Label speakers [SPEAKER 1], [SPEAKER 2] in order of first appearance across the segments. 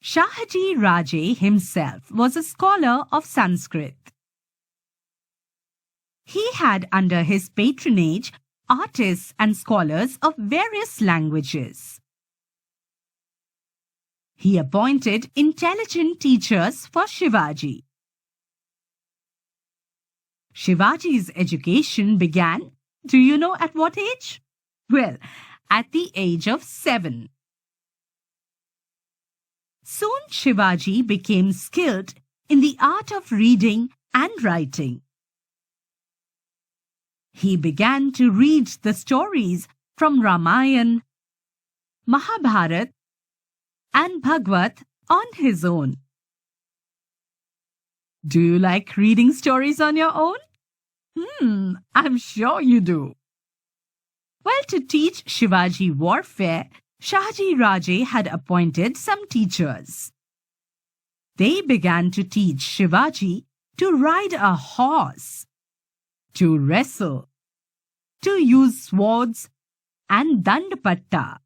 [SPEAKER 1] Shahaji Raje himself was a scholar of Sanskrit. He had under his patronage artists and scholars of various languages. He appointed intelligent teachers for Shivaji. Shivaji's education began, do you know at what age? Well, at the age of 7. Soon Shivaji became skilled in the art of reading and writing. He began to read the stories from Ramayana, Mahabharata, and Bhagavad on his own. Do you like reading stories on your own? I'm sure you do. Well, to teach Shivaji warfare, Shahaji Raje had appointed some teachers. They began to teach Shivaji to ride a horse, to wrestle, to use swords and dandapatta.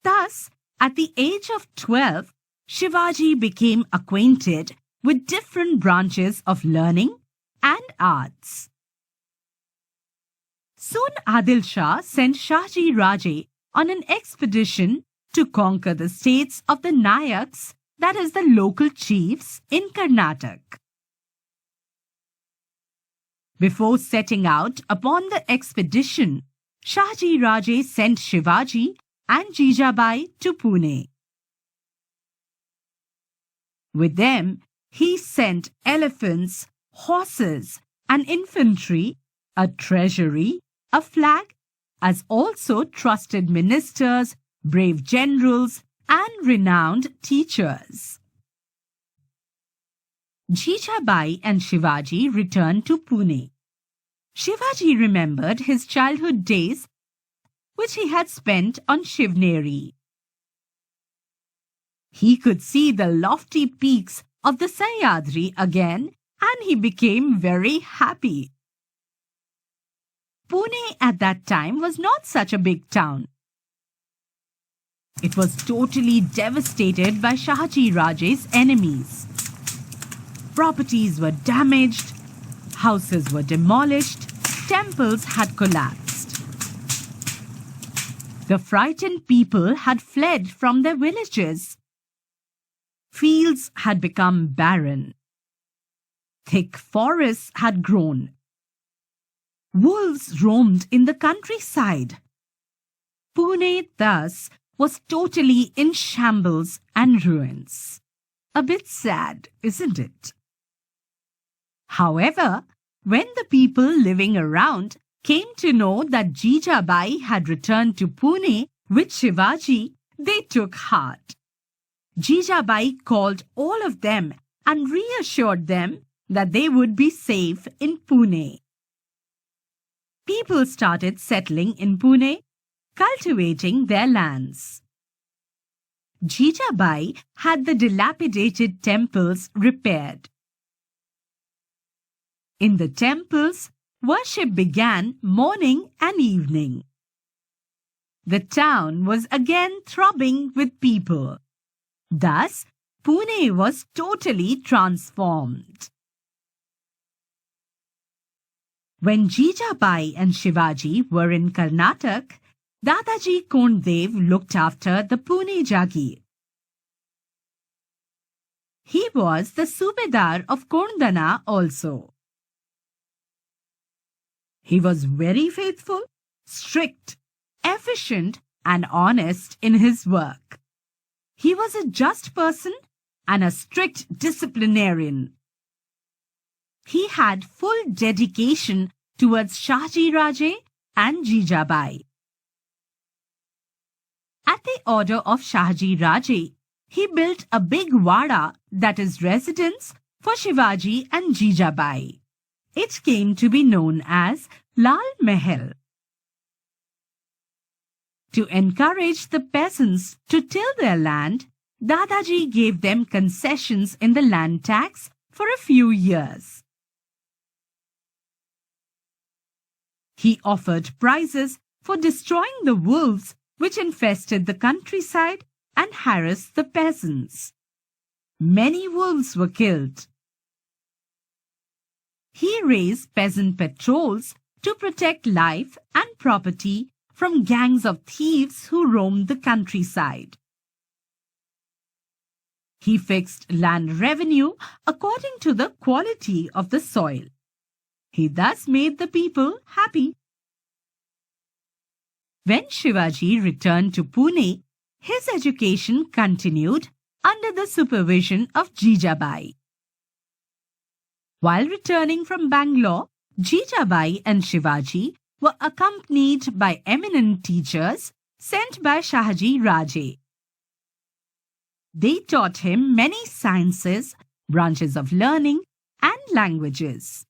[SPEAKER 1] Thus, at the age of 12, Shivaji became acquainted with different branches of learning and arts. Soon Adil Shah sent Shahaji Raje on an expedition to conquer the states of the Nayaks, that is the local chiefs in Karnataka. Before setting out upon the expedition, Shahaji Raje sent Shivaji and Jijabai to Pune. With them, he sent elephants, horses, and infantry, a treasury, a flag, as also trusted ministers, brave generals, and renowned teachers. Jijabai and Shivaji returned to Pune. Shivaji remembered his childhood days which he had spent on Shivneri. He could see the lofty peaks of the Sahyadri again, and he became very happy. Pune at that time was not such a big town. It was totally devastated by Shahaji Raje's enemies. Properties were damaged, houses were demolished, temples had collapsed. The frightened people had fled from their villages. Fields had become barren. Thick forests had grown. Wolves roamed in the countryside. Pune, thus, was totally in shambles and ruins. A bit sad, isn't it? However, when the people living around came to know that Jijabai had returned to Pune with Shivaji, they took heart. Jijabai called all of them and reassured them that they would be safe in Pune. People started settling in Pune, cultivating their lands. Jijabai had the dilapidated temples repaired. In the temples, worship began morning and evening. The town was again throbbing with people. Thus, Pune was totally transformed. When Jijabai and Shivaji were in Karnataka, Dadaji Konddev looked after the Pune Jagir. He was the Subedar of Kondana also. He was very faithful, strict, efficient, and honest in his work. He was a just person and a strict disciplinarian. He had full dedication towards Shahaji Raje and Jijabai. At the order of Shahaji Raje, he built a big wada, that is residence, for Shivaji and Jijabai. It came to be known as Lal Mahal. To encourage the peasants to till their land, Dadaji gave them concessions in the land tax for a few years. He offered prizes for destroying the wolves which infested the countryside and harass the peasants. Many wolves were killed. He raised peasant patrols to protect life and property from gangs of thieves who roamed the countryside. He fixed land revenue according to the quality of the soil. He thus made the people happy. When Shivaji returned to Pune, his education continued under the supervision of Jijabai. While returning from Bangalore, Jijabai and Shivaji were accompanied by eminent teachers sent by Shahaji Raje. They taught him many sciences, branches of learning, and languages.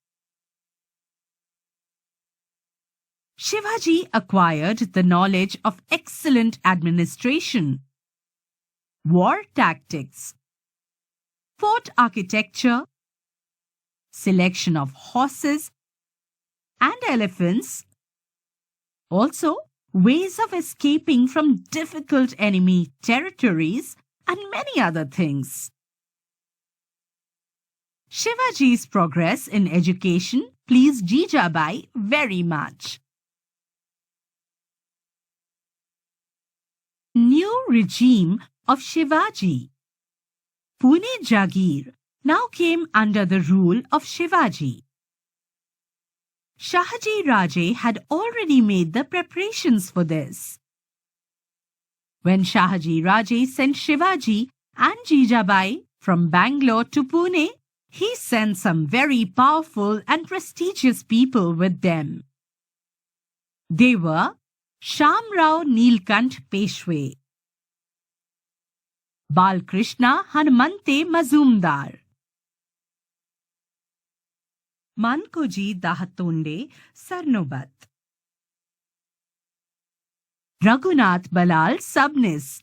[SPEAKER 1] Shivaji acquired the knowledge of excellent administration, war tactics, fort architecture, selection of horses and elephants, also ways of escaping from difficult enemy territories, and many other things. Shivaji's progress in education pleased Jijabai very much. New regime of Shivaji. Pune Jagir now came under the rule of Shivaji. Shahaji Raje had already made the preparations for this. When Shahaji Raje sent Shivaji and Jijabai from Bangalore to Pune, he sent some very powerful and prestigious people with them. They were Shamrao Nilkant Peshwe, Balkrishna Hanumante Mazumdar, Mankoji Dahatonde Sarnobat, Raghunath Balal Sabnis,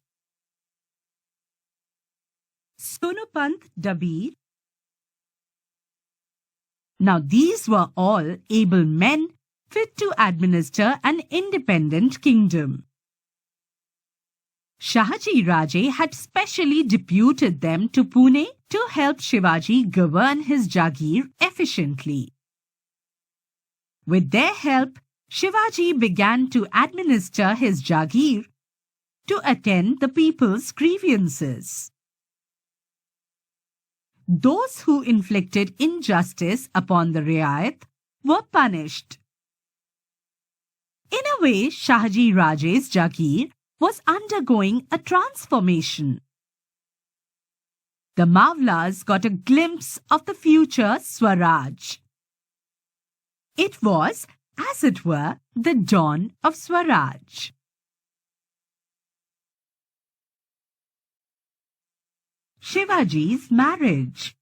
[SPEAKER 1] Sonupant Dabir. Now these were all able men fit to administer an independent kingdom. Shahaji Raje had specially deputed them to Pune to help Shivaji govern his Jagir efficiently. With their help, Shivaji began to administer his Jagir to attend the people's grievances. Those who inflicted injustice upon the Riayat were punished. In a way, Shahaji Raje's Jagir was undergoing a transformation. The Mavlas got a glimpse of the future Swaraj. It was, as it were, the dawn of Swaraj. Shivaji's marriage.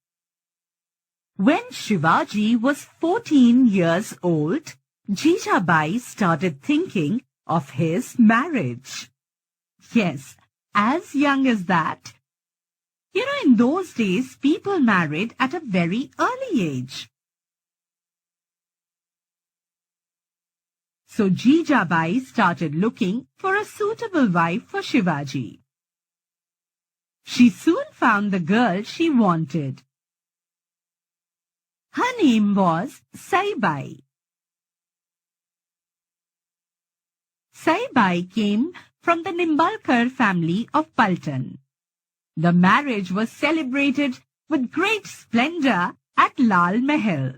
[SPEAKER 1] When Shivaji was 14 years old, Jijabai started thinking of his marriage. Yes, as young as that. In those days, people married at a very early age. So Jijabai started looking for a suitable wife for Shivaji. She soon found the girl she wanted. Her name was Saibai. Saibai came from the Nimbalkar family of Paltan. The marriage was celebrated with great splendor at Lal Mahal.